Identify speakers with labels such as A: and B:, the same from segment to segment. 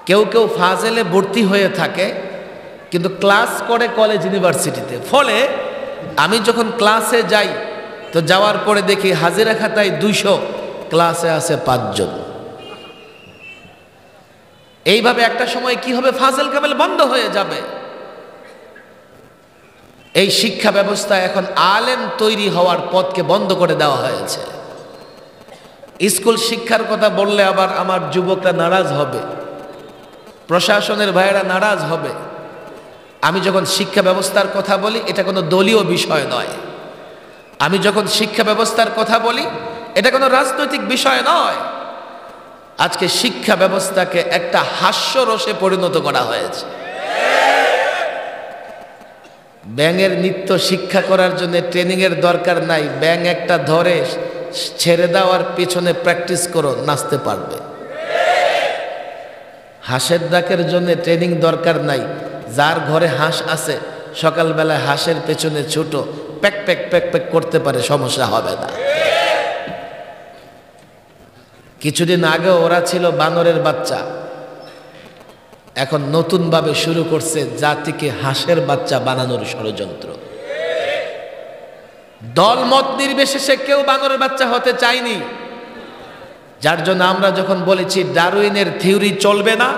A: কেউ কেউ ফাজেলে ভর্তি হয়ে থাকে কিন্তু ক্লাস করে কলেজ ইউনিভার্সিটিতে। ফলে আমি যখন ক্লাসে যাই তো যাওয়ার পরে দেখি হাজিরা খাতায় 200, ক্লাসে আছে 5 জন। এইভাবে একটা সময় কি হবে, ফাজেল কামেল বন্ধ হয়ে যাবে। এই শিক্ষা ব্যবস্থা এখন আলেম তৈরি হওয়ার পথকে বন্ধ করে দেওয়া হয়েছে। স্কুল শিক্ষার কথা বললে আবার আমার যুবকরা নারাজ হবে, প্রশাসনের ভাইয়েরা নারাজ হবে। আমি যখন শিক্ষা ব্যবস্থার কথা বলি এটা কোনো দলীয় বিষয় নয়। আমি যখন শিক্ষা ব্যবস্থার কথা বলি এটা কোনো রাজনৈতিক বিষয় নয়। আজকে শিক্ষা ব্যবস্থাকে একটা হাস্যরসে পরিণত করা হয়েছে। ব্যাঙের নৃত্য শিক্ষা করার জন্য ট্রেনিংয়ের দরকার নাই। ব্যাঙ একটা ধরে ছেড়ে দেওয়ার পিছনে প্র্যাকটিস করো, নাচতে পারবে। হাঁসের ডাকের জন্য ট্রেনিং দরকার নাই। যার ঘরে হাঁস আছে সকালবেলা হাঁসের পেছনে ছোট প্যাক প্যাক প্যাক প্যাক করতে পারে, সমস্যা হবে না। কিছুদিন আগে ওরা ছিল বানরের বাচ্চা, এখন নতুনভাবে শুরু করছে জাতিকে হাঁসের বাচ্চা বানানোর ষড়যন্ত্র। দলমত নির্বিশেষে কেউ বানরের বাচ্চা হতে চায়নি। যার জন্য আমরা যখন বলেছি ডারউইনের থিওরি চলবে না,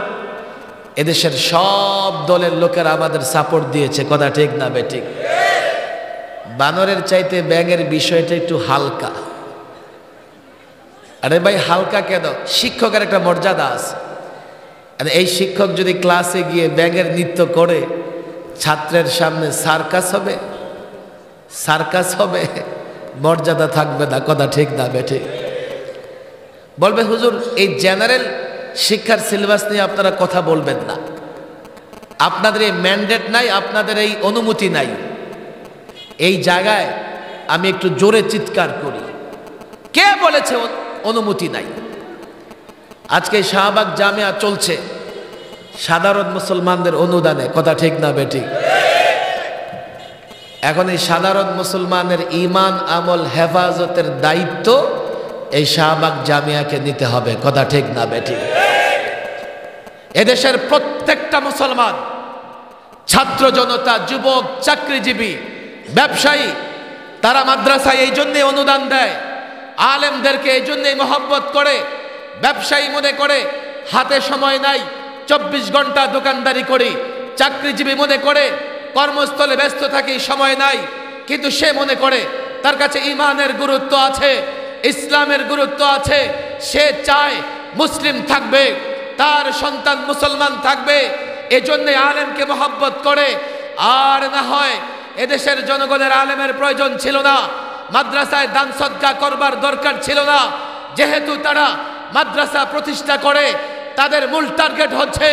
A: এদেশের সব দলের লোকেরা আমাদের সাপোর্ট দিয়েছে। কথা ঠিক না বেঠিক? বানরের চাইতে ব্যাঙের বিষয়টা একটু হালকা। আরে ভাই হালকা কেন? শিক্ষকের একটা মর্যাদা আছে। এই শিক্ষক যদি ক্লাসে গিয়ে ব্যাঙের নৃত্য করে ছাত্রের সামনে সার্কাস হবে, সার্কাস হবে, মর্যাদা থাকবে না। কথা ঠিক না বেঠিক? বলবে হুজুর এই জেনারেল শিক্ষার সিলেবাস নিয়ে আপনারা কথা বলবেন না, আপনাদের এই ম্যান্ডেট নাই, আপনাদের এই অনুমতি নাই। এই জায়গায় আমি একটু জোরে চিৎকার করি, কে বলেছে অনুমতি নাই? আজকে শাহবাগ জামিয়া চলছে সাধারণ মুসলমানদের অনুদানে। কথা ঠিক না বেঠিক? এখন এই সাধারণ মুসলমানের ঈমান আমল হেফাজতের দায়িত্ব এই শাহবাগ জামিয়াকে নিতে হবে। কথা ঠিক না বেঠিক? এদেশের প্রত্যেকটা মুসলমান, ছাত্র জনতা, যুবক, চাকরিজীবী, ব্যবসায়ী, তারা মাদ্রাসায় এই জন্যে অনুদান দেয়, আলেমদেরকে এই জন্যই মহব্বত করে। ব্যবসায়ী মনে করে হাতে সময় নাই, 24 ঘন্টা দোকানদারি করি। চাকরিজীবী মনে করে কর্মস্থলে ব্যস্ত থাকি, সময় নাই। কিন্তু সে মনে করে তার কাছে ঈমানের গুরুত্ব আছে, ইসলামের গুরুত্ব আছে। সে চায় মুসলিম থাকবে, তার সন্তান মুসলমান থাকবে। এজন্য আলেমকে মহব্বত করে। আর না হয় এদেশের জনগণের আলেমের প্রয়োজন ছিল না, মাদ্রাসায় দান সদকা করবার দরকার ছিল না। যেহেতু তারা মাদ্রাসা প্রতিষ্ঠা করে, তাদের মূল টার্গেট হচ্ছে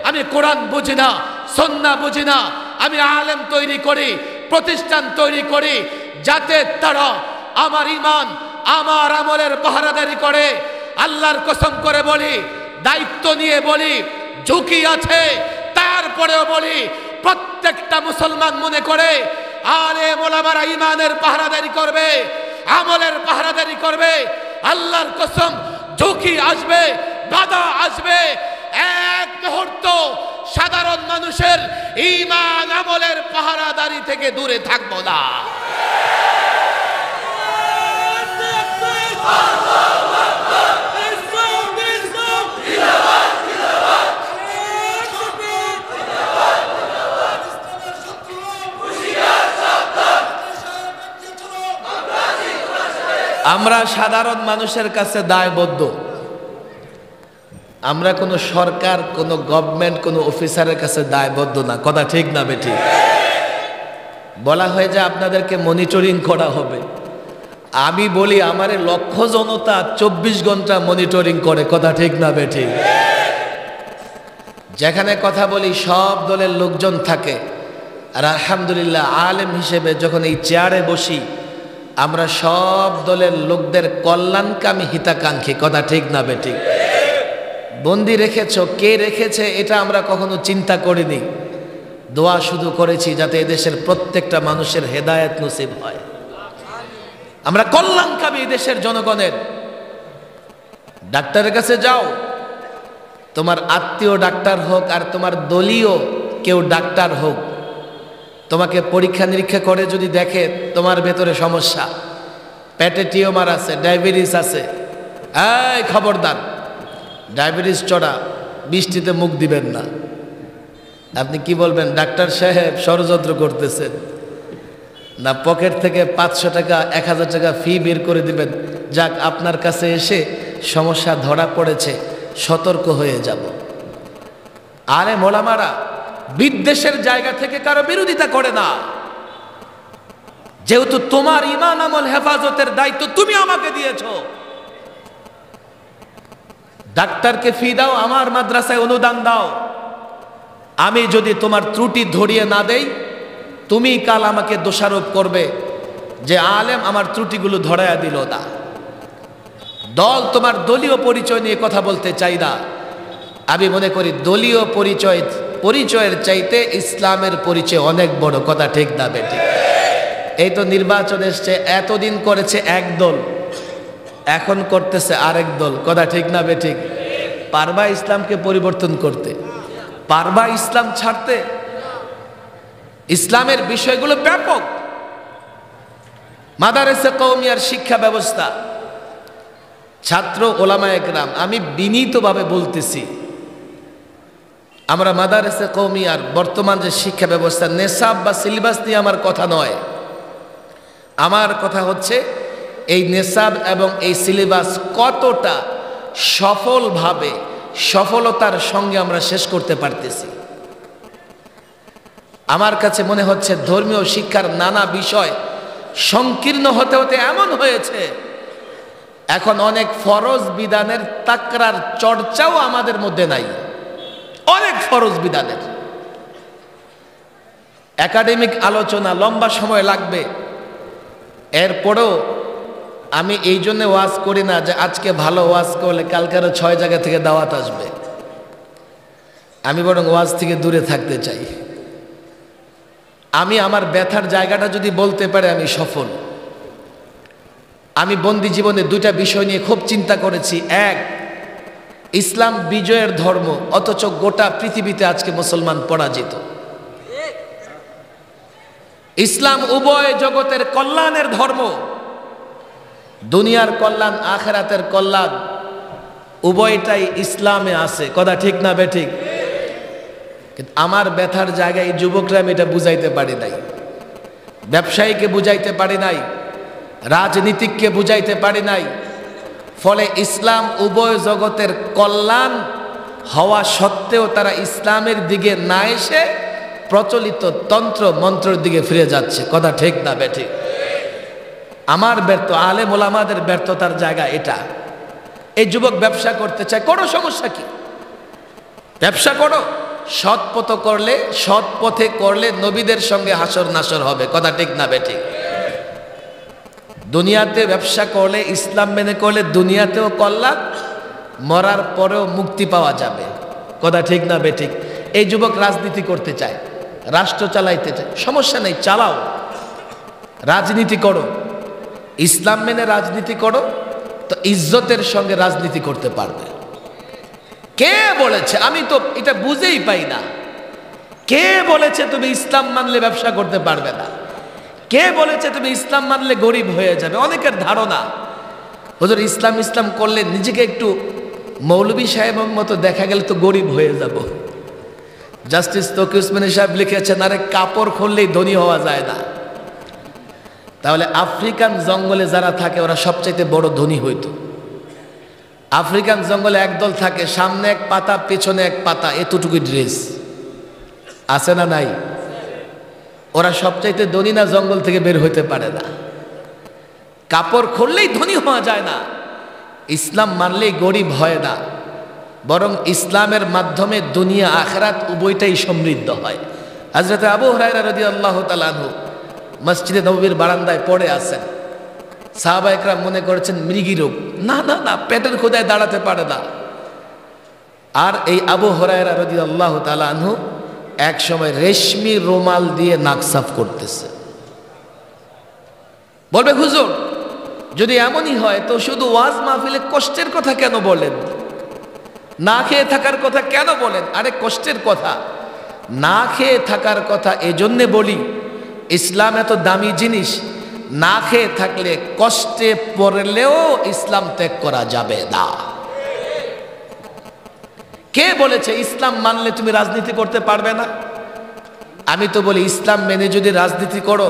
A: আমি কোরআন বুঝি না, সুন্নাহ বুঝি না, আমি আলেম তৈরি করি, প্রতিষ্ঠান তৈরি করি, যাতে তারা আমার ঈমান, আমার আমলের পাহারাদারি করে। আল্লাহর কসম করে বলি, দায়িত্ব নিয়ে বলি, ঝুঁকি আছে, তারপরেও বলি, প্রত্যেকটা মুসলমান মনে করে আলেম ওলামারা ঈমানের পাহারাদারি করবে, আমলের পাহারাদারি করবে। আল্লাহর কসম, ঝুঁকি আসবে, বাধা আসবে। এক মুহূর্ত সাধারণ মানুষের ঈমান আমলের পাহারাদারি থেকে দূরে থাকবো না। আমরা সাধারণ মানুষের কাছে দায়বদ্ধ। আমরা কোনো সরকার, কোনো গভর্নমেন্ট, কোনো অফিসারের কাছে দায়বদ্ধ না। কথা ঠিক না বেঠিক? বলা হয় যে আপনাদেরকে মনিটরিং করা হবে। আমি বলি আমারে লক্ষ জনতা 24 ঘন্টা মনিটরিং করে। কথা ঠিক না বেঠিক? যেখানে কথা বলি সব দলের লোকজন থাকে। আর আলহামদুলিল্লাহ আলেম হিসেবে যখন এই চেয়ারে বসি, আমরা সব দলের লোকদের কল্যাণকামী হিতাকাঙ্ক্ষী। কথা ঠিক না বেঠিক? বন্দি রেখেছ, কে রেখেছে এটা আমরা কখনো চিন্তা করিনি। দোয়া শুধু করেছি যাতে এদেশের প্রত্যেকটা মানুষের হেদায়েত নসিব হয়। আমরা কল্যাণকামী দেশের জনগণের। ডাক্তারের কাছে যাও, তোমার আত্মীয় ডাক্তার হোক আর তোমার দলীয় কেউ ডাক্তার হোক, তোমাকে পরীক্ষা নিরীক্ষা করে যদি দেখে তোমার ভেতরে সমস্যা, পেটে টিউমার আছে, ডায়াবেটিস আছে, এই খবরদার, ডায়াবেটিস চড়া, বৃষ্টিতে মুখ দিবেন না। আপনি কি বলবেন? ডাক্তার সাহেব ষড়যন্ত্র করতেছেন না, পকেট থেকে 500 টাকা 1000 টাকা ফি বের করে দিবেন, যাক আপনার কাছে এসে সমস্যা ধরা পড়েছে, সতর্ক হয়ে যাব। আরে মোলামারা বিদ্বেষের জায়গা থেকে কারো বিরোধিতা করে না, যেহেতু তোমার ঈমান আমল হেফাজতের দায়িত্ব তুমি আমাকে দিয়েছো। ডাক্তারকে ফি দাও, আমার মাদ্রাসায় অনুদান দাও, আমি যদি তোমার ত্রুটি ধরিয়ে না দেই, তুমি কাল আমাকে দোষারোপ করবে যে আলেম আমার ত্রুটিগুলো ধরায়া দিল না। দল তোমার দলীয় পরিচয় নিয়ে কথা বলতে চাই না। আমি মনে করি দলীয় পরিচয়ের চাইতে ইসলামের পরিচয় অনেক বড়, কথা ঠিক না বেটি? এই তো নির্বাচন এসছে, এতদিন করেছে এক দল, এখন করতেছে আরেক দল, কথা ঠিক না বেঠিক? পারবা ইসলামকে পরিবর্তন করতে? পারবা ইসলাম ছাড়তে? ইসলামের বিষয়গুলো ব্যাপক। মাদারেসে কওমিয়ার শিক্ষা ব্যবস্থা, ছাত্র ওলামায়ে কেরাম, আমি বিনীতভাবে বলতেছি, আমরা মাদারেসে কওমিয়ার বর্তমান যে শিক্ষা ব্যবস্থা, নেশাব বা সিলেবাস নিয়ে আমার কথা নয়। আমার কথা হচ্ছে এই নেশাব এবং এই সিলেবাস কতটা সফলভাবে, সফলতার সঙ্গে আমরা শেষ করতে পারতেছি। আমার কাছে মনে হচ্ছে ধর্মীয় শিক্ষার নানা বিষয় সংকীর্ণ হতে হতে এমন হয়েছে, এখন অনেক ফরজ বিধানের তাকরার চর্চাও আমাদের মধ্যে নাই। অনেক ফরজ বিধানের একাডেমিক আলোচনা লম্বা সময় লাগবে। এরপরেও আমি এই জন্য ওয়াজ করি না যে আজকে ভালো ওয়াজ করলে কালকে আরো 6 জায়গা থেকে দাওয়াত আসবে। আমি বরং ওয়াজ থেকে দূরে থাকতে চাই। আমি আমার ব্যথার জায়গাটা যদি বলতে পারে আমি সফল। আমি বন্দি জীবনে 2টা বিষয় নিয়ে খুব চিন্তা করেছি। এক, ইসলাম বিজয়ের ধর্ম, অথচ গোটা পৃথিবীতে আজকে মুসলমান পরাজিত। ইসলাম উভয় জগতের কল্যাণের ধর্ম, দুনিয়ার কল্যাণ আখিরাতের কল্যাণ উভয়টাই ইসলামে আছে, কথা ঠিক না বেঠিক? কিন্তু আমার ব্যথার জায়গায় এই যুবকরা আমি এটা বুঝাইতে পারি নাই, ব্যবসায়ীকে বুঝাইতে পারি নাই, রাজনীতিককে বুঝাইতে পারি নাই। ফলে ইসলাম উভয় জগতের কল্যাণ হওয়া সত্ত্বেও তারা ইসলামের দিকে না এসে প্রচলিত তন্ত্র মন্ত্রের দিকে ফিরে যাচ্ছে, কথা ঠিক না বেঠিক? আমার ব্যর্থ, আলেম ওলামাদের ব্যর্থতার জায়গা এটা। এই যুবক ব্যবসা করতে চায়, করো, সমস্যা কি? ব্যবসা করো, সৎ পথে করলে নবীদের সঙ্গে হাসর নাসর হবে, কথা ঠিক না বেঠিক? দুনিয়াতে ব্যবসা করলে, ইসলাম মেনে করলে দুনিয়াতেও কল্যাণ, মরার পরেও মুক্তি পাওয়া যাবে, কথা ঠিক না বেঠিক? এই যুবক রাজনীতি করতে চায়, রাষ্ট্র চালাইতে চায়, সমস্যা নেই, চালাও, রাজনীতি করো, ইসলাম মেনে রাজনীতি করো, তো ইজ্জতের সঙ্গে রাজনীতি করতে পারবে। কে বলেছে? আমি তো এটা বুঝেই পাই না। কে বলেছে তুমি ইসলাম মানলে ব্যবসা করতে পারবে না? কে বলেছে তুমি ইসলাম মানলে গরিব হয়ে যাবে? অনেকের ধারণা হুজুর ইসলাম করলে নিজেকে একটু মৌলভী সাহেবের মতো দেখা গেলে তো গরিব হয়ে যাব। জাস্টিস তকি উসমানী সাহেব লিখেছেন, আরে কাপড় খুললেই ধনী হওয়া যায় না। তাহলে আফ্রিকান জঙ্গলে যারা থাকে ওরা সবচাইতে বড় ধনী হইতো। আফ্রিকান জঙ্গলে একদল থাকে, সামনে এক পাতা পেছনে এক পাতা, এতটুকু ড্রেস আছে না নাই? ওরা সবচাইতে ধনী না? জঙ্গল থেকে বের হইতে পারে না। কাপড় খুললেই ধনী হওয়া যায় না, ইসলাম মানলেই গরিব হয় না, বরং ইসলামের মাধ্যমে দুনিয়া আখিরাত উভয়টাই সমৃদ্ধ হয়। হযরত আবু হুরায়রা রাদিয়াল্লাহু তাআলা আনহু মসজিদে নববীর বারান্দায় পড়ে আছেন। সাহাবা একরাম মনে করেছেন মৃগী রোগ, না না না, পেটের ক্ষুধায় দাঁড়াতে পারে না। আর এই আবু হুরায়রা রাদিয়াল্লাহু তাআলা আনহু এক সময় রেশমি রুমাল দিয়ে নাক সাফ করতেছে। বলবে হুজুর যদি এমনই হয় তো শুধু ওয়াজ মাহফিলে কষ্টের কথা কেন বলেন? না খেয়ে থাকার কথা কেন বলেন? আরে কষ্টের কথা। না খেয়ে থাকার কথা এজন্যে বলি, ইসলাম এত দামি জিনিস, না খেয়ে থাকলে কষ্টে পড়লেও ইসলাম ত্যাগ করা যাবে না। কে বলেছে ইসলাম মানলে তুমি রাজনীতি করতে পারবে না? আমি তো বলি ইসলাম মেনে যদি রাজনীতি করো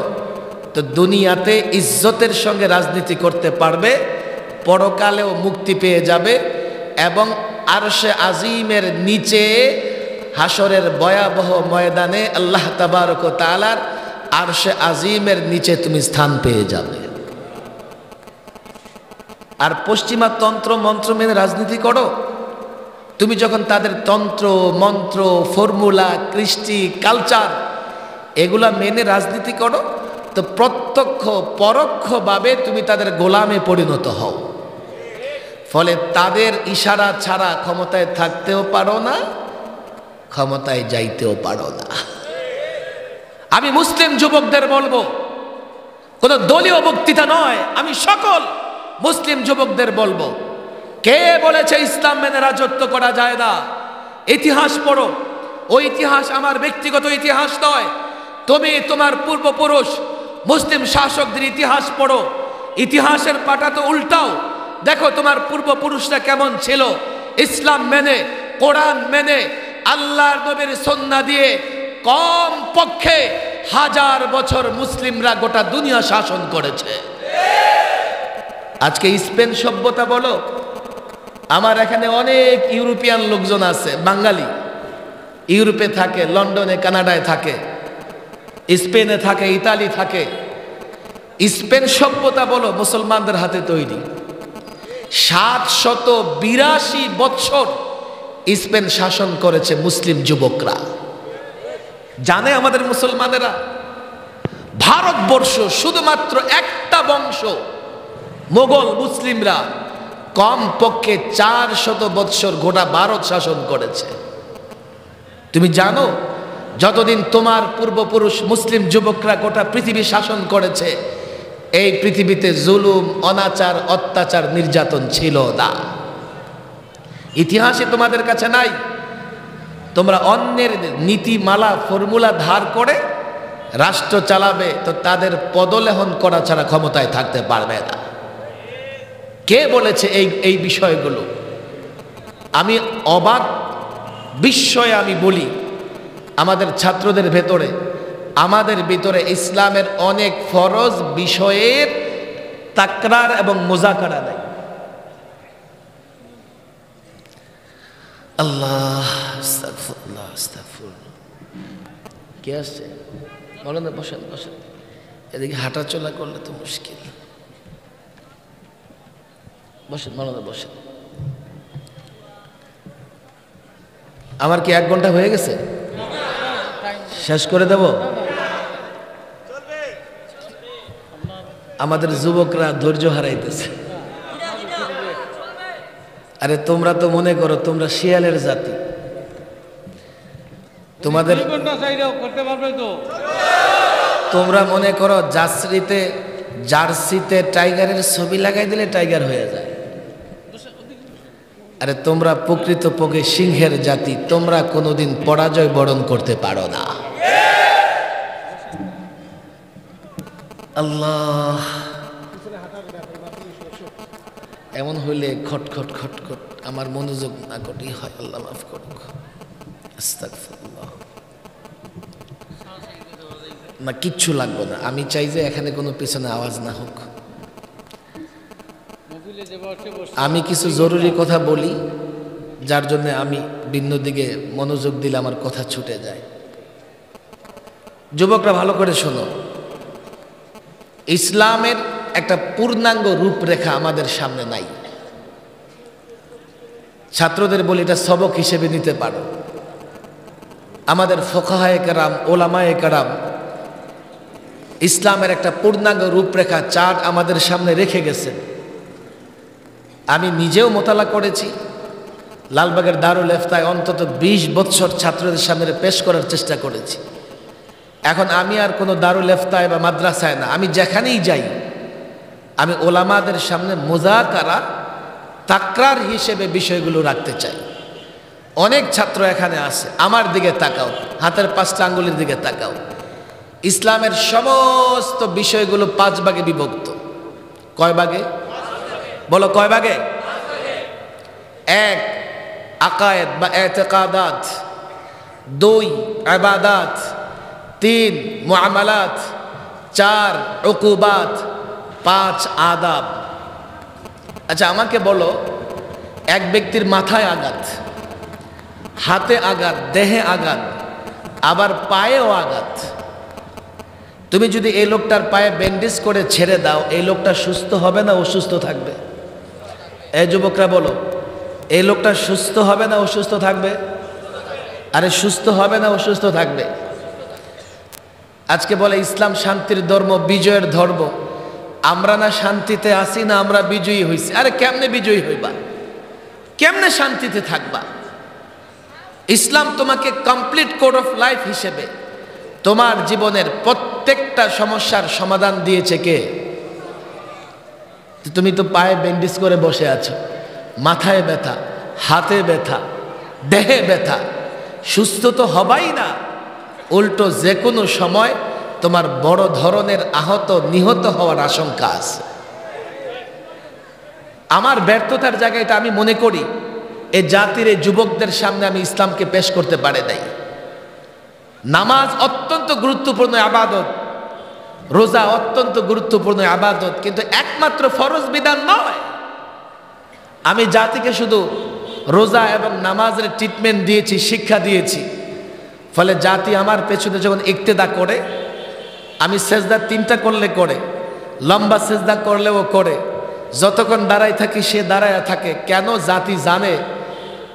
A: তো দুনিয়াতে ইজ্জতের সঙ্গে রাজনীতি করতে পারবে, পরকালেও মুক্তি পেয়ে যাবে, এবং আরশে আজিমের নিচে হাসরের ভয়াবহ ময়দানে আল্লাহ তাবারক ওয়া তাআলার আরশে আজিমের নিচে তুমি স্থান পেয়ে যাবে। আর পশ্চিমা তন্ত্র মন্ত্র মেনে রাজনীতি করো, তুমি যখন তাদের তন্ত্র মন্ত্র ফর্মুলা কৃষ্টি কালচার এগুলা মেনে রাজনীতি করো তো প্রত্যক্ষ পরোক্ষভাবে তুমি তাদের গোলামে পরিণত হও। ফলে তাদের ইশারা ছাড়া ক্ষমতায় থাকতেও পারো না, ক্ষমতায় যাইতেও পারো না। আমি মুসলিম যুবকদের বলবো, কোনো দলীয় বক্তৃতা নয়, আমি সকল মুসলিম যুবকদের বলবো, কে বলেছে ইসলাম মেনে রাজত্ব করা যায় না? ইতিহাস পড়ো। ওই ইতিহাস আমার ব্যক্তিগত ইতিহাস নয়। তুমি তোমার পূর্বপুরুষ মুসলিম শাসকদের ইতিহাস পড়ো। ইতিহাসের পাতা তো উল্টাও, দেখো তোমার পূর্বপুরুষরা কেমন ছিল। ইসলাম মেনে, কোরআন মেনে, আল্লাহর নবীর সুন্নাহ দিয়ে কম পক্ষে 1000 বছর মুসলিমরা গোটা দুনিয়া শাসন করেছে। আজকে স্পেন সভ্যতা বলো, আমার এখানে অনেক ইউরোপিয়ান লোকজন আছে, বাঙালি, ইউরোপে থাকে, লন্ডনে কানাডায় থাকে, স্পেনে থাকে, ইতালি থাকে। স্পেন সভ্যতা বলো মুসলমানদের হাতে তৈরি। 782 বৎসর স্পেন শাসন করেছে মুসলিম যুবকরা। জানে আমাদের মুসলমানেরা? ভারতবর্ষ শুধুমাত্র একটা বংশ মোগল মুসলিমরা কম পক্ষে 400 বৎসর গোটা ভারত শাসন করেছে। তুমি জানো যতদিন তোমার পূর্বপুরুষ মুসলিম যুবকরা গোটা পৃথিবী শাসন করেছে, এই পৃথিবীতে জুলুম, অনাচার, অত্যাচার, নির্যাতন ছিল না। ইতিহাসে তোমাদের কাছে নাই। তোমরা অন্যের নীতিমালা ফর্মুলা ধার করে রাষ্ট্র চালাবে তো তাদের পদলেহন করা ছাড়া ক্ষমতায় থাকতে পারবে না। কে বলেছে এই বিষয়গুলো? আমি অবাক বিস্ময়ে আমি বলি, আমাদের ছাত্রদের ভেতরে, আমাদের ভিতরে ইসলামের অনেক ফরজ বিষয়ের তাকরার এবং মুজাকারা নেই। আল্লাহ আস্তাগফিরুল্লাহ আস্তাগফিরুল্লাহ। কে আসছে? বলেন না, বসেন বসেন। এদিকে হাঁটা চলা করলে তো মুশকিল। বসেন মাওলানা, বসেন। আমার কি 1 ঘন্টা হয়ে গেছে? শেষ করে দেব? আমাদের যুবকরা ধৈর্য হারাইতেছে। আরে তোমরা তো মনে করো তোমরা শিয়ালের জাতি, তোমাদের তোমরা মনে করো জার্সিতে টাইগারের ছবি লাগাই দিলে টাইগার হয়ে যায়। আরে তোমরা প্রকৃতপক্ষে সিংহের জাতি, তোমরা কোনোদিন পরাজয় বরণ করতে পারো না। আল্লাহ, এমন হইলে খটখট খটখট আমার মনোযোগ না করি হয়। আল্লাহ মাফ করুক। আস্তাগফিরুল্লাহ। না, কিচ্ছু লাগবে না। আমি চাই যে এখানে কোনো পিছনে আওয়াজ না হোক। আমি কিছু জরুরি কথা বলি, যার জন্য আমি ভিন্ন দিকে মনোযোগ দিলে আমার কথা ছুটে যায়। যুবকরা ভালো করে শোনো, ইসলামের একটা পূর্ণাঙ্গ রূপরেখা আমাদের সামনে নাই। ছাত্রদের বলি এটা সবক হিসেবে নিতে পারো। আমাদের ফুকাহায়ে কেরাম, ওলামায়ে কেরাম ইসলামের একটা পূর্ণাঙ্গ রূপরেখা চার্ট আমাদের সামনে রেখে গেছেন। আমি নিজেও মোতালা করেছি। লালবাগের দারুল ইফতায় অন্তত 20 বছর ছাত্রদের সামনে পেশ করার চেষ্টা করেছি। এখন আমি আর কোনো দারুল ইফতায় বা মাদ্রাসায় না, আমি যেখানেই যাই আমি ওলামাদের সামনে মুযাকারা, তাকরার হিসেবে বিষয়গুলো রাখতে চাই। অনেক ছাত্র এখানে আছে, আমার দিকে তাকাও, হাতের 5টা আঙ্গুলের দিকে তাকাও। ইসলামের সমস্ত বিষয়গুলো 5 ভাগে বিভক্ত। কয় ভাগে? বলো কয় ভাগে? 1 আকায়েদ বা এতেকাদাত, 2 ইবাদাত, 3 মুআমালাত, 4 উকুবাত, 5 আদাব। আচ্ছা আমাকে বলো, এক ব্যক্তির মাথায় আঘাত, হাতে আঘাত, দেহে আঘাত, আবার পায়েও আঘাত, তুমি যদি এই লোকটার পায়ে ব্যান্ডেজ করে ছেড়ে দাও, এই লোকটা সুস্থ হবে না অসুস্থ থাকবে? এই যুবকরা বলো, এই লোকটা সুস্থ হবে না অসুস্থ থাকবে? আরে সুস্থ হবে না অসুস্থ থাকবে? আজকে বলে ইসলাম শান্তির ধর্ম, বিজয়ের ধর্ম। আমরা না শান্তিতে আছি না আমরা বিজয়ী হইছি? আরে কেমনে বিজয়ী হইবা? কেমনে শান্তিতে থাকবা? ইসলাম তোমাকে কমপ্লিট কোড অফ লাইফ হিসেবে তোমার জীবনের প্রত্যেকটা সমস্যার সমাধান দিয়েছে কে? তুমি তো পায়ে ব্যান্ডেজ করে বসে আছো, মাথায় ব্যথা, হাতে ব্যথা, দেহে ব্যথা, সুস্থ তো হবাই না, উল্টো যে কোনো সময় তোমার বড় ধরনের আহত নিহত হওয়ার আশঙ্কা আছে। আমার ব্যর্থতার জায়গাটা আমি মনে করি এই জাতির এই যুবকদের সামনে আমি ইসলামকে পেশ করতে পারি নাই। নামাজ অত্যন্ত গুরুত্বপূর্ণ ইবাদত, রোজা অত্যন্ত গুরুত্বপূর্ণ ইবাদত, কিন্তু একমাত্র ফরজ বিধান নয়। আমি জাতিকে শুধু রোজা এবং নামাজের ট্রিটমেন্ট দিয়েছি, শিক্ষা দিয়েছি, ফলে জাতি আমার পেছনে যখন ইক্তেদা করে, আমি সেজদা 3টা করলে করে, লম্বা সেজদা করলেও করে, যতক্ষণ দাঁড়াই থাকি সে দাঁড়ায় থাকে। কেন? জাতি জানে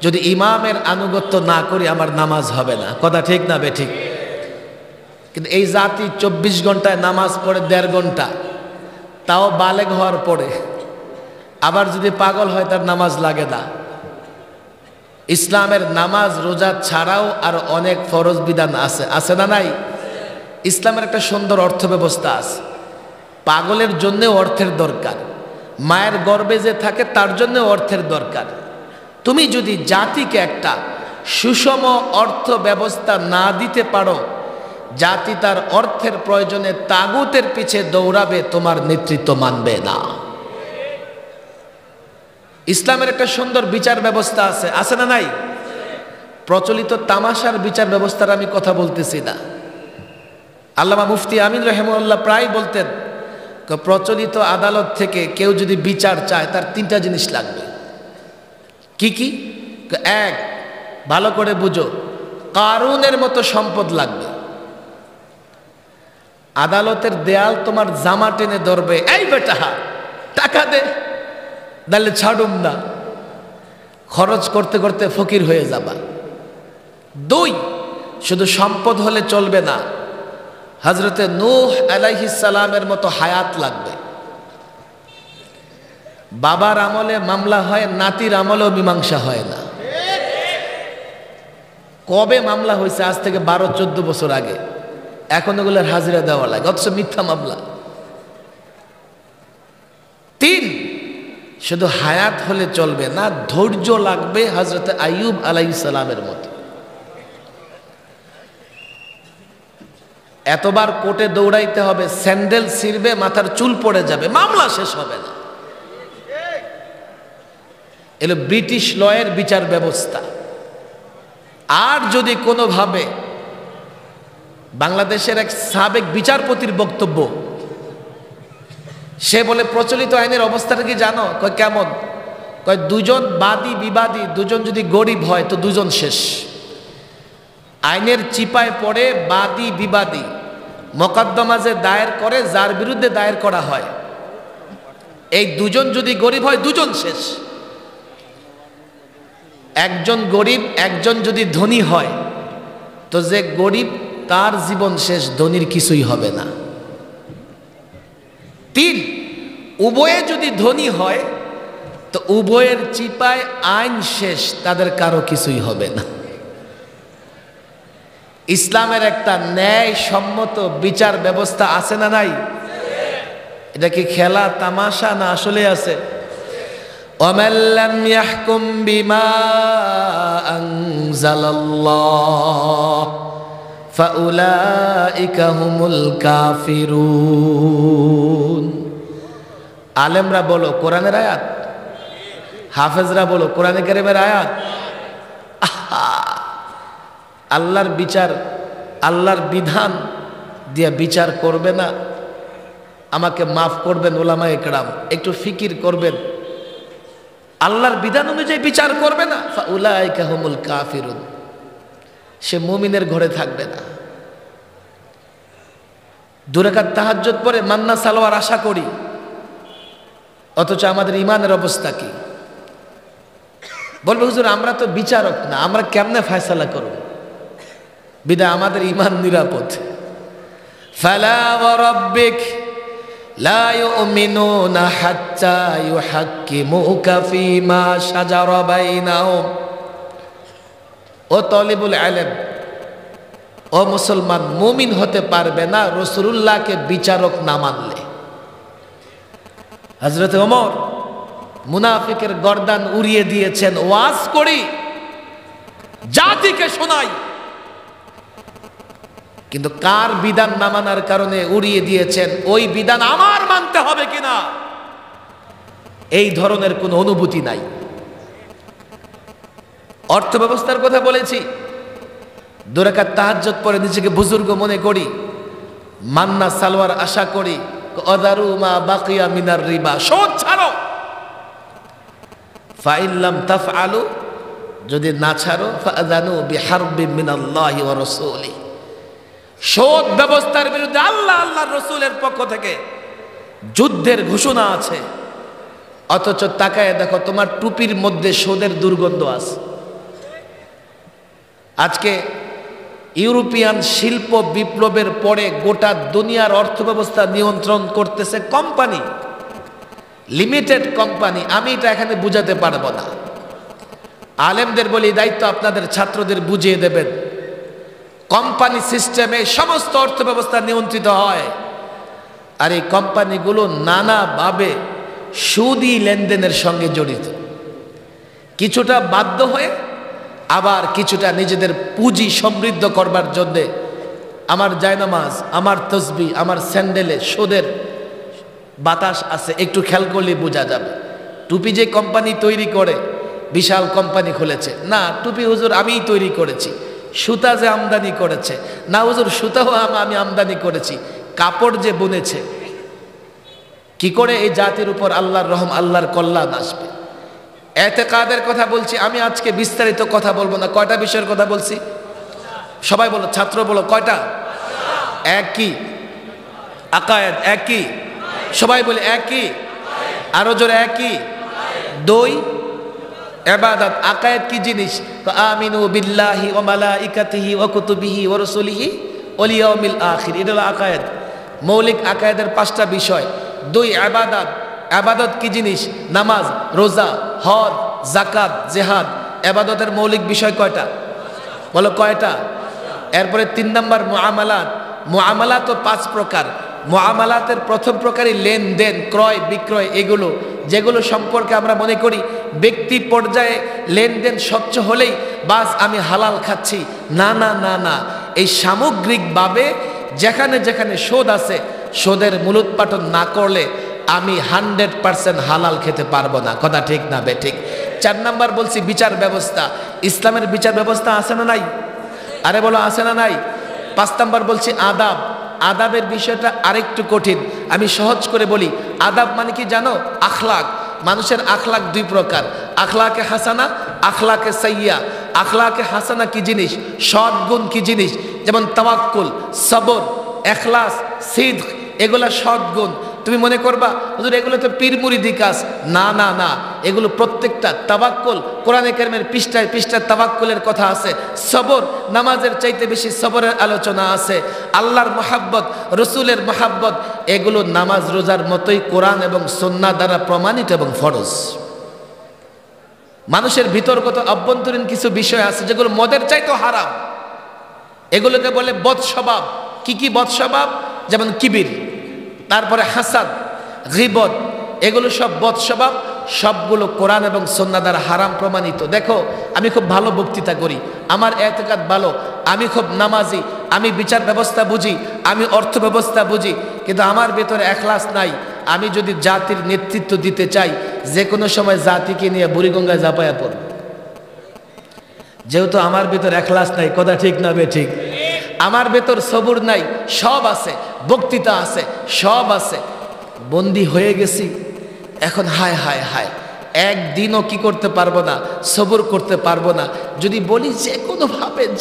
A: যদি ইমামের আনুগত্য না করি আমার নামাজ হবে না। কথা ঠিক না বেঠিক? কিন্তু এই জাতি 24 ঘন্টায় নামাজ পড়ে 1.5 ঘন্টা, তাও বালেগ হওয়ার পরে। আবার যদি পাগল হয় তার নামাজ লাগে না। ইসলামের নামাজ রোজা ছাড়াও আর অনেক ফরজ বিধান আছে, আছে না নাই? ইসলামের একটা সুন্দর অর্থ ব্যবস্থা আছে। পাগলের জন্যেও অর্থের দরকার, মায়ের গর্ভে যে থাকে তার জন্য অর্থের দরকার। তুমি যদি জাতিকে একটা সুষম অর্থ ব্যবস্থা না দিতে পারো, জাতি তার অর্থের প্রয়োজনে তাগুতের পিছে দৌড়াবে, তোমার নেতৃত্ব মানবে না। ইসলামের একটা সুন্দর বিচার ব্যবস্থা আছে, আছে না নাই? প্রচলিত তামাশার বিচার ব্যবস্থার আমি কথা বলতেছি না। আল্লামা মুফতি আমিন রহমাতুল্লাহ প্রায় বলতেন, প্রচলিত আদালত থেকে কেউ যদি বিচার চায় তার 3টা জিনিস লাগবে। কি কি? 1, ভালো করে বুঝো, কারুনের মতো সম্পদ লাগবে। আদালতের দেয়াল তোমার জামা টেনে ধরবে, এই বেটা টাকা দে, তাহলে ছাড়ুম না, খরচ করতে করতে ফকির হয়ে যাবা। 2, শুধু সম্পদ হলে চলবে না, হযরতে নূহ আলাইহিস সালামের মতো হায়াত লাগবে। বাবার আমলে মামলা হয়, নাতির আমলেও মীমাংসা হয় না। কবে মামলা হয়েছে? আজ থেকে 12-14 বছর আগে। এখন ওগুলোর হাজিরা দেওয়া লাগে, অথচ মিথ্যা মামলা। 3, শুধু হায়াত হলে চলবে না, ধৈর্য লাগবে হযরতে আইয়ুব আলাইহিস সালামের মতো। এতবার কোর্টে দৌড়াইতে হবে, স্যান্ডেল ছিঁড়বে, মাথার চুল পড়ে যাবে, মামলা শেষ হবে না। এলো ব্রিটিশ লয়ের বিচার ব্যবস্থা। আর যদি কোনোভাবে বাংলাদেশের এক সাবেক বিচারপতির বক্তব্য, সে বলে প্রচলিত আইনের অবস্থাটা কি জানো? কয় কেমন? কয় 2জন বাদী বিবাদী, 2জন যদি গরিব হয় তো 2জন শেষ। আইনের চিপায় পড়ে বাদী বিবাদী মোকদ্দমা যে দায়ের করে, যার বিরুদ্ধে দায়ের করা হয়, এই 2জন যদি গরিব হয় 2জন শেষ। একজন গরিব, একজন যদি ধনী হয় তো যে গরিব তার জীবন শেষ, ধনীর কিছুই হবে না। 3, উভয়ে যদি ধনী হয় তো উভয়ের চিপায় আইন শেষ, তাদের কারো কিছুই হবে না। ইসলামের একটা ন্যায় সম্মত বিচার ব্যবস্থা আছে না নাই? এটা কি খেলা তামাশা না আসলে আছে? ومن لم يحكم بما أنزل الله فأولئك هم الكافرون আলেমরা বলো কোরআনের আয়াত, হাফেজরা বলো কোরআনে কারিমের আয়াত। আল্লাহর বিচার, আল্লাহর বিধান দিয়ে বিচার করবে না। আমাকে মাফ করবেন উলামায়ে কেরাম, একটু ফিকির করবেন। আল্লাহর বিধান অনুযায়ী বিচার করবে না, ফাউলাইকা হুমুল কাফিরুন, সে মুমিনের ঘরে থাকবে না। 2 রাকাত তাহাজ্জুদ পড়ে মান্না সালোয়ার আশা করি, অথচ আমাদের ইমানের অবস্থা কি? বলবে হুজুর আমরা তো বিচারক না, আমরা কেমনে ফয়সালা করব? বিধায় আমাদের ইমান নিরাপদ। ফালা ওয়া রাব্বিক লা ইউমিনুনা হাত্তা ইউহাক্কিমুকা ফীমা শাজারা বাইনাহুম। ও তালিবুল ইলম, ও মুসলমান, মুমিন হতে পারবে না রাসূলুল্লাহকে বিচারক না মানলে। হযরত ওমর মুনাফিকের গর্দান উড়িয়ে দিয়েছেন, ওয়াজ করি, জাতিকে শোনাই, কিন্তু কার বিধান না মানার কারণে উড়িয়ে দিয়েছেন, ওই বিধান আমার মানতে হবে কিনা এই ধরনের কোনো অনুভূতি নাই। অর্থ ব্যবস্থার কথা বলেছি, 2 রাকাত তাহাজ্জুদ পড়ে নিজেকে বুজুর্গ মনে করি, মান্না সালোয়ার আশা করি, অদারু মা বাকিয়া মিনার রিবা, সুদ ছাড়ো। ফাইল্লাম তাফআলু, যদি না ছাড়ো, ফাআযানু বিহারবিন মিনাল্লাহি ওয়া রাসূলি, সুদ ব্যবস্থার বিরুদ্ধে আল্লাহ আল্লাহর রাসূলের পক্ষ থেকে যুদ্ধের ঘোষণা আছে। অথচ তাকায় দেখো তোমার টুপির মধ্যে সুদের দুর্গন্ধ আছে। আজকে ইউরোপিয়ান শিল্প বিপ্লবের পরে গোটা দুনিয়ার অর্থব্যবস্থা নিয়ন্ত্রণ করতেছে কোম্পানি, লিমিটেড কোম্পানি। আমি এটা এখানে বুঝাতে পারবো না। আলেমদের বলি দায়িত্ব আপনাদের ছাত্রদের বুঝিয়ে দেবেন। কোম্পানি সিস্টেমে সমস্ত অর্থব্যবস্থা নিয়ন্ত্রিত হয়, আর এই কোম্পানিগুলো নানাভাবে সুদী লেনদেনের সঙ্গে জড়িত, কিছুটা বাধ্য হয়ে, আবার কিছুটা নিজেদের পুঁজি সমৃদ্ধ করবার জন্যে। আমার জায়নামাজ, আমার তসবিহ, আমার স্যান্ডেলে সুদের বাতাস আছে, একটু খেয়াল করলে বোঝা যাবে। টুপি যে কোম্পানি তৈরি করে, বিশাল কোম্পানি খুলেছে না, টুপি হুজুর আমিই তৈরি করেছি। সুতা যে আমদানি করেছে, না হুজুর সুতাও আমি আমদানি করেছি। কাপড় যে বুনেছে, কি করে এই জাতির উপর আল্লাহর রহম, আল্লাহর কল্যাণ আসবে? এতেকাদের কথা বলছি আমি, আজকে বিস্তারিত কথা বলবো না। কয়টা বিষয়ের কথা বলছি? সবাই বলো, ছাত্র বলো, কয়টা? একই আকায়েদ, একই, সবাই বলে একই, আরো জোরে একই। 2 ইবাদত। আকায়েদ কি জিনিস? তো আমিনু বিল্লাহি ওয়া মালাইকাতিহি ওয়া কুতুবিহি ওয়া রাসূলিহি ওয়াল ইয়াউমিল আখির, এটা হলো আকায়েদ। মৌলিক আকায়েদের 5টা বিষয়। 2 ইবাদত। ইবাদত কি জিনিস? নামাজ, রোজা, হজ, যাকাত, জিহাদ। ইবাদতের মৌলিক বিষয় কয়টা? বলো কয়টা? এরপরে 3 নাম্বার মুআমালাত। মুআমালাত 5 প্রকার। মুআমালাতের প্রথম প্রকারই লেনদেন, ক্রয় বিক্রয়, এগুলো যেগুলো সম্পর্কে আমরা মনে করি ব্যক্তি পর্যায়ে লেনদেন স্বচ্ছ হলেই বাস আমি হালাল খাচ্ছি। না না না না, এই সামগ্রিকভাবে যেখানে যেখানে সুদ আছে, সুদের মূলোৎপাটন না করলে আমি 100% হালাল খেতে পারবো না। কথা ঠিক না বে ঠিক? 4 নাম্বার বলছি বিচার ব্যবস্থা। ইসলামের বিচার ব্যবস্থা আছে না নাই? আরে বলো আছে না নাই? 5 নাম্বার বলছি আদাব। আদাবের বিষয়টা আরেকটু কঠিন, আমি সহজ করে বলি। আদাব মানে কি জানো? আখলাক। মানুষের আখলাক 2 প্রকার, আখলাকে হাসানা, আখলাকে সাইয়্যা। আখলাকে হাসানা কি জিনিস? সৎ গুণ কি জিনিস? যেমন তাওয়াক্কুল, সবর, ইখলাস, সিদক, এগুলা সৎ গুণ। তুমি মনে করবা হুজুর এগুলো তো পীর মুরিদি কাজ। না না না, এগুলো প্রত্যেকটা তাওয়াক্কুল। কোরআনে কারিমের পৃষ্ঠায় পৃষ্ঠায় তাওয়াক্কুলের কথা আছে। সবর, নামাজের চাইতে বেশি সবরের আলোচনা আছে। আল্লাহর মহাব্বত, রসুলের মহাব্বত, এগুলো নামাজ রোজার মতোই কোরআন এবং সুন্নাহ দ্বারা প্রমাণিত এবং ফরজ। মানুষের ভিতরগত অভ্যন্তরীণ কিছু বিষয় আছে যেগুলো মদের চাইতেও হারাম, এগুলোকে বলে বদ স্বভাব। কি কি বদ স্বভাব? যেমন কিবির, তারপরে হাসাদ, গীবত, এগুলো সব বদ স্বভাব। সবগুলো কোরআন এবং সুন্নাহ দ্বারা হারাম প্রমাণিত। দেখো, আমি খুব ভালো বক্তৃতা করি, আমার এতেকাদ ভালো, আমি খুব নামাজি, আমি বিচার ব্যবস্থা বুঝি, আমি অর্থ ব্যবস্থা বুঝি, কিন্তু আমার ভেতরে এখলাস নাই। আমি যদি জাতির নেতৃত্ব দিতে চাই, যে কোনো সময় জাতিকে নিয়ে বুড়িগঙ্গায় ঝাঁপায়া পড়ব, যেহেতু আমার ভেতর এখলাস নাই। কথা ঠিক না বে ঠিক? আমার ভেতর সবুর নাই, সব আছে, বক্তৃতা আছে, সব আছে, বন্দী হয়ে গেছি। এখন হায় হায় হায়, একদিনও কি করতে পারবো না, সবুর করতে পারবো না। যদি বলি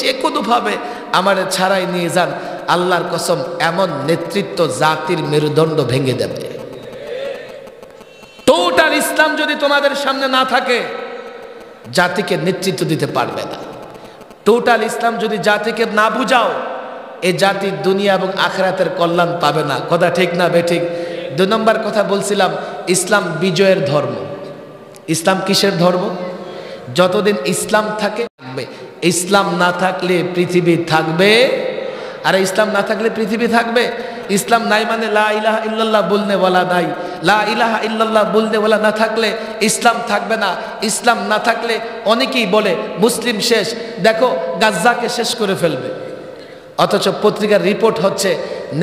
A: যে কোনোভাবে আমার ছাড়াই নিয়ে যান, আল্লাহর কসম এমন নেতৃত্ব জাতির মেরুদণ্ড ভেঙে দেবে। টোটাল ইসলাম যদি তোমাদের সামনে না থাকে, জাতিকে নেতৃত্ব দিতে পারবে না। টোটাল ইসলাম যদি জাতিকে না বুঝাও, এ জাতি দুনিয়া এবং আখিরাতের কল্যাণ পাবে না। কথা ঠিক না বে ঠিক? 2 নম্বর কথা বলছিলাম, ইসলাম বিজয়ের ধর্ম। ইসলাম কিসের ধর্ম? যতদিন ইসলাম থাকে থাকবে, ইসলাম না থাকলে পৃথিবী থাকবে। আর ইসলাম না থাকলে পৃথিবী থাকবে? ইসলাম নাই মানে লা ইলাহা ইল্লাল্লাহ বলনে ওয়ালা নাই, লা ইলাহা ইল্লাল্লাহ বলনে ওয়ালা না থাকলে ইসলাম থাকবে না। ইসলাম না থাকলে অনেকেই বলে মুসলিম শেষ, দেখো গাজ্জাকে শেষ করে ফেলবে, অথচ পত্রিকার রিপোর্ট হচ্ছে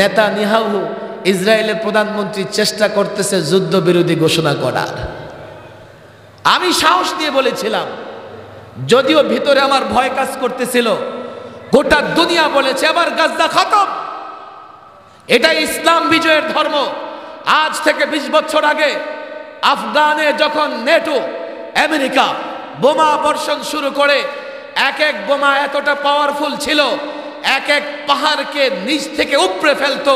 A: নেতানিয়াহু ইসরায়েলের প্রধানমন্ত্রী চেষ্টা করতেছে যুদ্ধ বিরোধী ঘোষণা করার। আমি সাহস দিয়ে বলেছিলাম, যদিও ভিতরে আমার ভয় কাজ করতেছিল, গোটা দুনিয়া বলেছে এবার গাজ্জা খতম। এটা ইসলাম বিজয়ের ধর্ম। আজ থেকে 20 বছর আগে আফগানে যখন নেটো আমেরিকা বোমা বর্ষণ শুরু করে, এক এক বোমা এতটা পাওয়ারফুল ছিল, এক এক পাহাড়কে নিচ থেকে উপড়ে ফেলতো।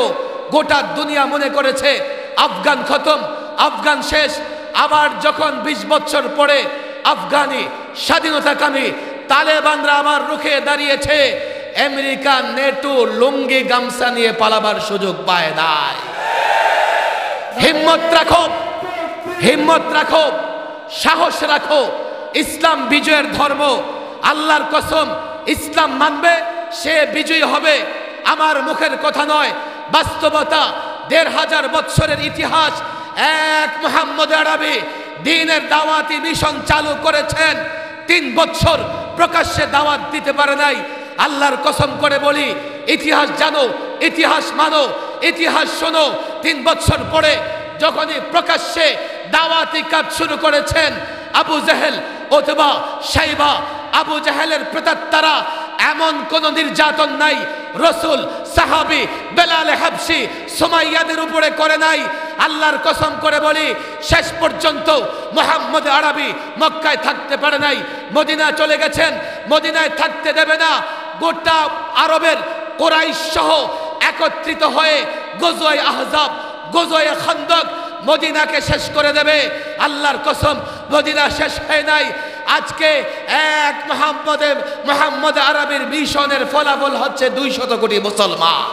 A: গোটা দুনিয়া মনে করেছে আফগান খতম, আফগান শেষ। আবার যখন 20 বছর পরে আফগানি স্বাধীনতাকামী তালেবানরা আবার রুখে দাঁড়িয়েছে, আমেরিকা নেটো লুঙ্গি গামছা নিয়ে পালাবার সুযোগ পায় নাই। হিম্মত রাখো, হিম্মত রাখো, সাহস রাখো। ইসলাম বিজয়ের ধর্ম। আল্লাহর কসম, ইসলাম মানবে সে বিজয়ী হবে। আমার মুখের কথা নয়, বাস্তবতা। 1500 বছরের ইতিহাস। এক মুহাম্মদ আরবি দ্বীনের দাওয়াতি মিশন চালু করেছেন, 3 বছর প্রকাশ্যে দাওয়াত দিতে পারে নাই। আল্লাহর কসম করে বলি, ইতিহাস জানো, ইতিহাস মানো, ইতিহাস শোনো। 3 বছর পরে যখনই প্রকাশ্যে দাওয়াতি কাজ শুরু করেছেন, আবু জেহেল অথবা শাইবা, আবু জেহেলের প্রেতাত্মারা এমন কোন নির্যাতন নাই রসুল, সাহাবী, বেলাল হাবশি, সুমাইয়াদের উপরে করে নাই। আল্লাহর কসম করে বলি, শেষ পর্যন্ত মুহাম্মদ আরবি মক্কায় থাকতে পারে নাই, মদিনা চলে গেছেন, মদিনায় থাকতে দেবে না। গোটা আরবের কুরাইশ সহ একত্রিত হয়ে গজওয়ে আহজাব, গজওয়ে খন্দক মদিনাকে শেষ করে দেবে। আল্লাহর কসম, মদিনা শেষ হয় নাই। আজকে এক মুহাম্মদ আরবির মিশনের ফলাফল হচ্ছে 200 কোটি মুসলমান।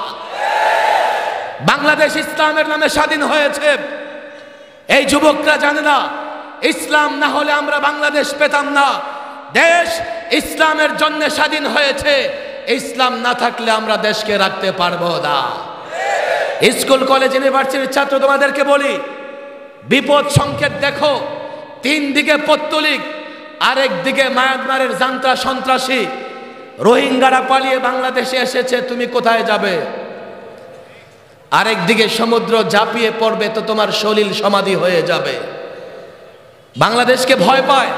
A: বাংলাদেশ ইসলামের নামে স্বাধীন হয়েছে। এই যুবকরা জানে না, ইসলাম না হলে আমরা বাংলাদেশ পেতাম না। দেশ ইসলামের জন্য স্বাধীন হয়েছে, ইসলাম না থাকলে আমরা দেশকে রাখতে পারবো না। স্কুল কলেজ ইউনিভার্সিটির ছাত্র তোমাদেরকে বলি, বিপদ সংকেত দেখো। 3 দিকে পত্তলিক, আরেক দিকে মায়ানমারের জান্তা সন্ত্রাসী, রোহিঙ্গারা পালিয়ে বাংলাদেশে এসেছে, তুমি কোথায় যাবে? আরেক দিকে সমুদ্র ঝাঁপিয়ে পড়বে তো তোমার সলিল সমাধি হয়ে যাবে। বাংলাদেশকে ভয় পায়,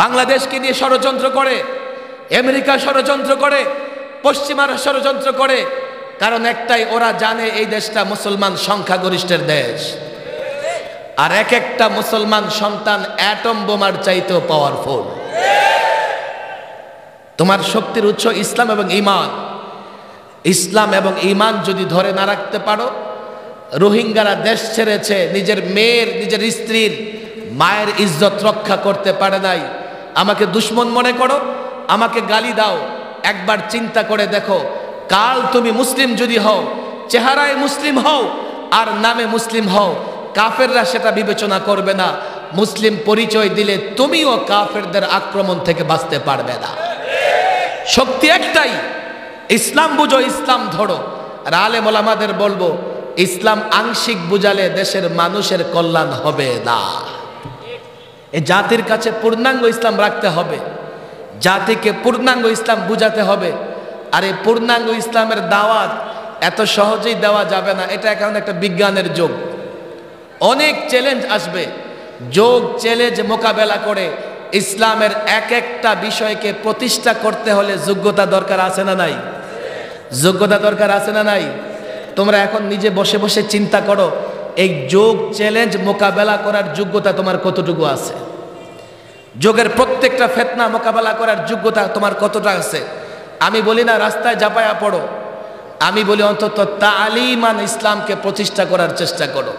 A: বাংলাদেশকে নিয়ে ষড়যন্ত্র করে, আমেরিকা ষড়যন্ত্র করে, পশ্চিমারা ষড়যন্ত্র করে। কারণ একটাই, ওরা জানে এই দেশটা মুসলমান সংখ্যাগরিষ্ঠের দেশ। আর এক একটা মুসলমান সন্তান অ্যাটম বোমার চাইতেও পাওয়ারফুল। তোমার শক্তির উৎস ইসলাম এবং ঈমান। ইসলাম এবং ঈমান যদি ধরে না রাখতে পারো, রোহিঙ্গারা দেশ ছেড়েছে, নিজের মেয়ের, নিজের স্ত্রীর, মায়ের ইজ্জত রক্ষা করতে পারে নাই। আমাকে দুশ্মন মনে করো, আমাকে গালি দাও, একবার চিন্তা করে দেখো, কাল তুমি মুসলিম যদি হও, চেহারায় মুসলিম হও আর নামে মুসলিম হও, কাফেররা সেটা বিবেচনা করবে না। মুসলিম পরিচয় দিলে তুমিও কাফেরদের আক্রমণ থেকে বাঁচতে পারবে না। শক্তি একটাই, ইসলাম বুঝো, ইসলাম ধরো। আর আলেম ওলামাদের বলবো, ইসলাম আংশিক বুঝালে দেশের মানুষের কল্যাণ হবে না। এই জাতির কাছে পূর্ণাঙ্গ ইসলাম রাখতে হবে, জাতিকে পূর্ণাঙ্গ ইসলাম বুঝাতে হবে। আর এই পূর্ণাঙ্গ ইসলামের দাওয়াত এত সহজেই দেওয়া যাবে না, এটা এখন একটা বিজ্ঞানের যুগ, অনেক চ্যালেঞ্জ আসবে। যোগ চ্যালেঞ্জ মোকাবেলা করে ইসলামের এক একটা বিষয়কে প্রতিষ্ঠা করতে হলে যোগ্যতা দরকার আছে না নাই? যোগ্যতা দরকার আছে না নাই? তোমরা এখন নিজে বসে বসে চিন্তা করো, এই যোগ চ্যালেঞ্জ মোকাবেলা করার যোগ্যতা তোমার কতটুকু আছে? যোগের প্রত্যেকটা ফিতনা মোকাবেলা করার যোগ্যতা তোমার কতটা আছে? আমি বলি না রাস্তায় ঝাঁপায়া পড়ো, আমি বলি অন্তত তালিমান ইসলামকে প্রতিষ্ঠা করার চেষ্টা করো।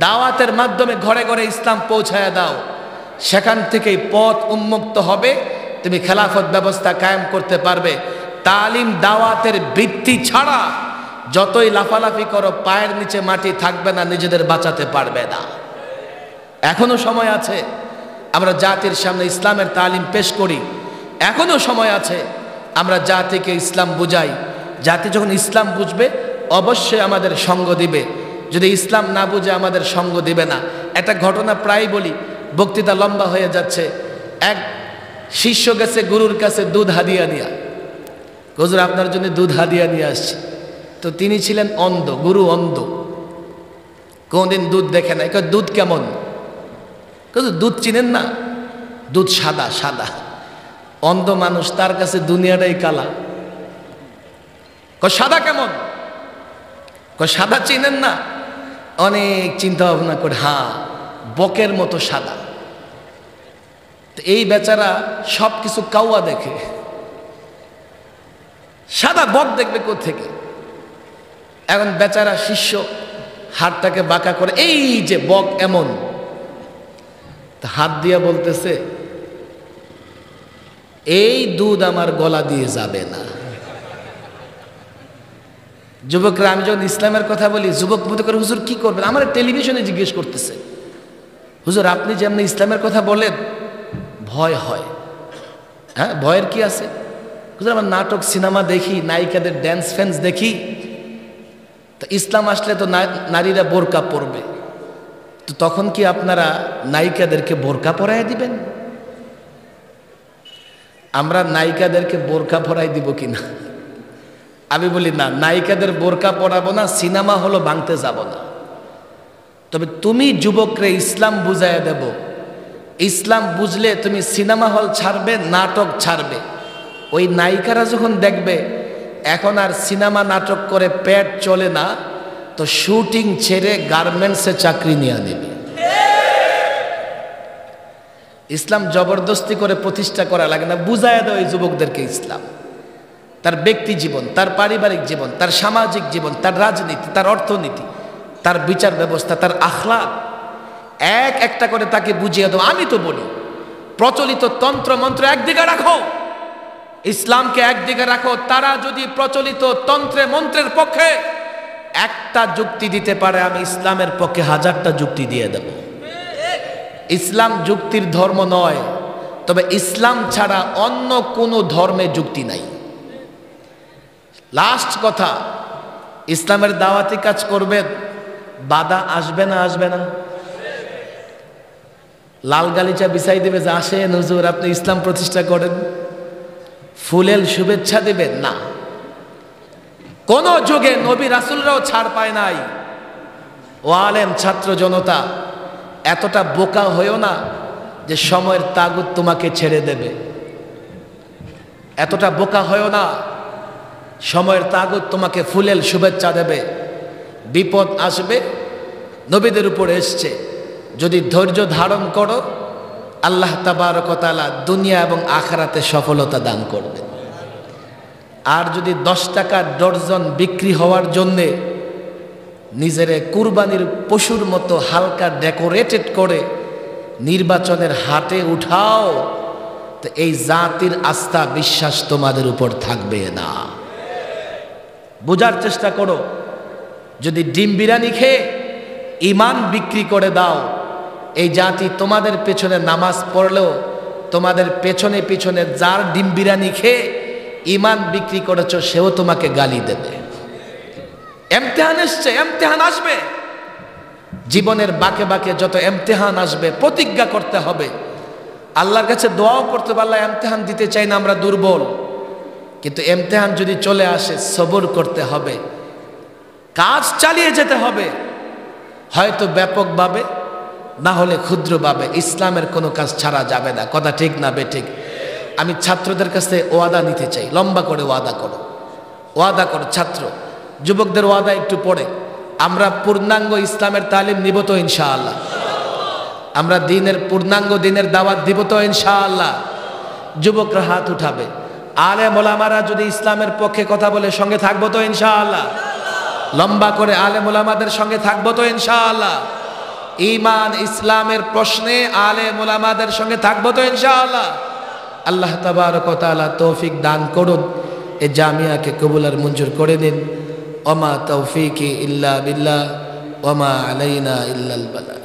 A: দাওয়াতের মাধ্যমে ঘরে ঘরে ইসলাম পৌঁছায়া দাও, সেখান থেকেই পথ উন্মুক্ত হবে, তুমি খেলাফত ব্যবস্থা কায়েম করতে পারবে। তালিম দাওয়াতের ভিত্তি ছাড়া যতই লাফালাফি করো, পায়ের নিচে মাটি থাকবে না, নিজেদের বাঁচাতে পারবে না। এখনো সময় আছে, আমরা জাতির সামনে ইসলামের তালিম পেশ করি। এখনো সময় আছে, আমরা জাতিকে ইসলাম বুঝাই। জাতি যখন ইসলাম বুঝবে অবশ্যই আমাদের সঙ্গ দিবে, যদি ইসলাম না বুঝে আমাদের সঙ্গ দিবে না। একটা ঘটনা প্রায় বলি, বক্তৃতা লম্বা হয়ে যাচ্ছে। এক শিষ্য গেছে গুরুর কাছে দুধ হাদিয়া নিয়া, হুজুর আপনার জন্য দুধ হাদিয়া নিয়ে আসছে। তো তিনি ছিলেন অন্ধ, গুরু অন্ধ, কোনদিন দুধ দেখে নাই। দুধ কেমন? দুধ চিনেন না? দুধ সাদা সাদা। অন্ধ মানুষ, তার কাছে দুনিয়াটাই কালা। সাদা কেমন? সাদা চিনেন না? অনেক চিন্তা ভাবনা করে, হ্যাঁ বকের মতো সাদা। তো এই বেচারা সব কিছু কাউয়া দেখে, সাদা বক দেখবে কোত্থেকে? এখন বেচারা শিষ্য হাতটাকে বাঁকা করে, এই যে বক এমন, হাত দিয়া বলতেছে, এই দুধ আমার গলা দিয়ে যাবে না। যুবকরা, আমি যখন ইসলামের কথা বলি, যুবক মনে করে হুজুর কি করবেন? আমার টেলিভিশনে জিজ্ঞেস করতেছে, হুজুর আপনি যেমনি ইসলামের কথা বলেন ভয় হয়। হ্যাঁ, ভয়ের কি আছে? হুজুর আমার নাটক সিনেমা দেখি, নায়িকাদের ড্যান্স ফ্যান্স দেখি, তো ইসলাম আসলে তো নারীরা বোরকা পরবে, তো তখন কি আপনারা নায়িকাদেরকে বোরকা পরাই দিবেন? আমরা নায়িকাদেরকে বোরকা পরাই দিব কিনা? আমি বলি না, নায়িকাদের বোরকা পরাবো না, সিনেমা হলো ভাঙতে যাব না। তবে তুমি যুবকরে ইসলাম বুঝাইয়া দেব। ইসলাম বুঝলে তুমি সিনেমা হল ছাড়বে, নাটক ছাড়বে। ওই নায়িকারা যখন দেখবে এখন আর সিনেমা নাটক করে পেট চলে না, তো শুটিং ছেড়ে গার্মেন্টসে চাকরি নিয়ে নেবে। ইসলাম জবরদস্তি করে প্রতিষ্ঠা করা লাগে না, বুঝাইয়া দেয় ওই যুবকদেরকে ইসলাম। তার ব্যক্তি জীবন, তার পারিবারিক জীবন, তার সামাজিক জীবন, তার রাজনীতি, তার অর্থনীতি, তার বিচার ব্যবস্থা, তার আখলাক, এক একটা করে তাকে বুঝিয়ে দাও। আমি তো বলি, প্রচলিত তন্ত্র মন্ত্র একদিকে রাখো, ইসলামকে একদিকে রাখো। তারা যদি প্রচলিত তন্ত্রে মন্ত্রের পক্ষে একটা যুক্তি দিতে পারে, আমি ইসলামের পক্ষে 1000টা যুক্তি দিয়ে দেব। ইসলাম যুক্তির ধর্ম নয়, তবে ইসলাম ছাড়া অন্য কোনো ধর্মে যুক্তি নাই। লাস্ট কথা, ইসলামের দাওয়াতি কাজ করবেন, বাধা আসবে না? আসবে না? লাল গালিচা বিছাই দেবে যে আসেন হুজুর আপনি ইসলাম প্রতিষ্ঠা করেন, ফুলেল শুভেচ্ছা দেবেন না। কোন যুগে নবী রাসূলরাও ছাড় পায় নাই। ও আলেম ছাত্র জনতা, এতটা বোকা হয়েও না যে সময়ের তাগুত তোমাকে ছেড়ে দেবে। এতটা বোকা হয়েও না, সময়ের তাগুত তোমাকে ফুলেল শুভেচ্ছা দেবে। বিপদ আসবে, নবীদের উপর এসছে। যদি ধৈর্য ধারণ করো, আল্লাহ তাবারক ওয়া তাআলা দুনিয়া এবং আখিরাতে সফলতা দান করবে। আর যদি 10 টাকার ডর্জন বিক্রি হওয়ার জন্যে নিজেরে কুরবানির পশুর মতো হালকা ডেকোরেটেড করে নির্বাচনের হাটে উঠাও, তো এই জাতির আস্থা বিশ্বাস তোমাদের উপর থাকবে না। বোঝার চেষ্টা করো, যদি ডিম বিরিয়ানি খেয়ে ইমান বিক্রি করে দাও, এই জাতি তোমাদের পেছনে নামাজ পড়লেও তোমাদের পেছনে পেছনে যার ডিম বিরিয়ানি খেয়ে ইমান বিক্রি করেছো সেও তোমাকে গালি দেবে। ইমতিহান এসছে, ইমতিহান আসবে, জীবনের বাঁকে বাঁকে যত ইমতিহান আসবে প্রতিজ্ঞা করতে হবে আল্লাহর কাছে দোয়াও করতে পারলে ইমতিহান দিতে চাই না, আমরা দুর্বল, কিন্তু ইমতিহান যদি চলে আসে সবর করতে হবে, কাজ চালিয়ে যেতে হবে, হয়তো ব্যাপকভাবে না হলে ক্ষুদ্রভাবে। ইসলামের কোনো কাজ ছাড়া যাবে না, কথা ঠিক না বেঠিক? আমি ছাত্রদের কাছে ওয়াদা নিতে চাই, লম্বা করে ওয়াদা করো, ওয়াদা করো ছাত্র যুবকদের ওয়াদা একটু পড়ে। আমরা পূর্ণাঙ্গ ইসলামের তালিম নিব তো ইনশাআল্লাহ? আমরা দিনের পূর্ণাঙ্গ দিনের দাওয়াত দিব তো ইনশাআল্লাহ? যুবকরা হাত উঠাবে। আলেম ওলামারা যদি ইসলামের পক্ষে কথা বলে সঙ্গে থাকবো তো ইনশাআল্লাহ? লম্বা করে আলেম ওলামাদের সঙ্গে থাকবো তো ইনশাআল্লাহ? ঈমান ইসলামের প্রশ্নে আলেম ওলামাদের সঙ্গে থাকবো তো ইনশাআল্লাহ? আল্লাহ তাবারক ওয়া তাআলা তৌফিক দান করুন, এ জামিয়াকে কবুল আর মঞ্জুর করে নিন। ওমা তৌফিকি ইল্লা বিল্লাহ ওমা আলাইনা ইল্লাল বালাগ।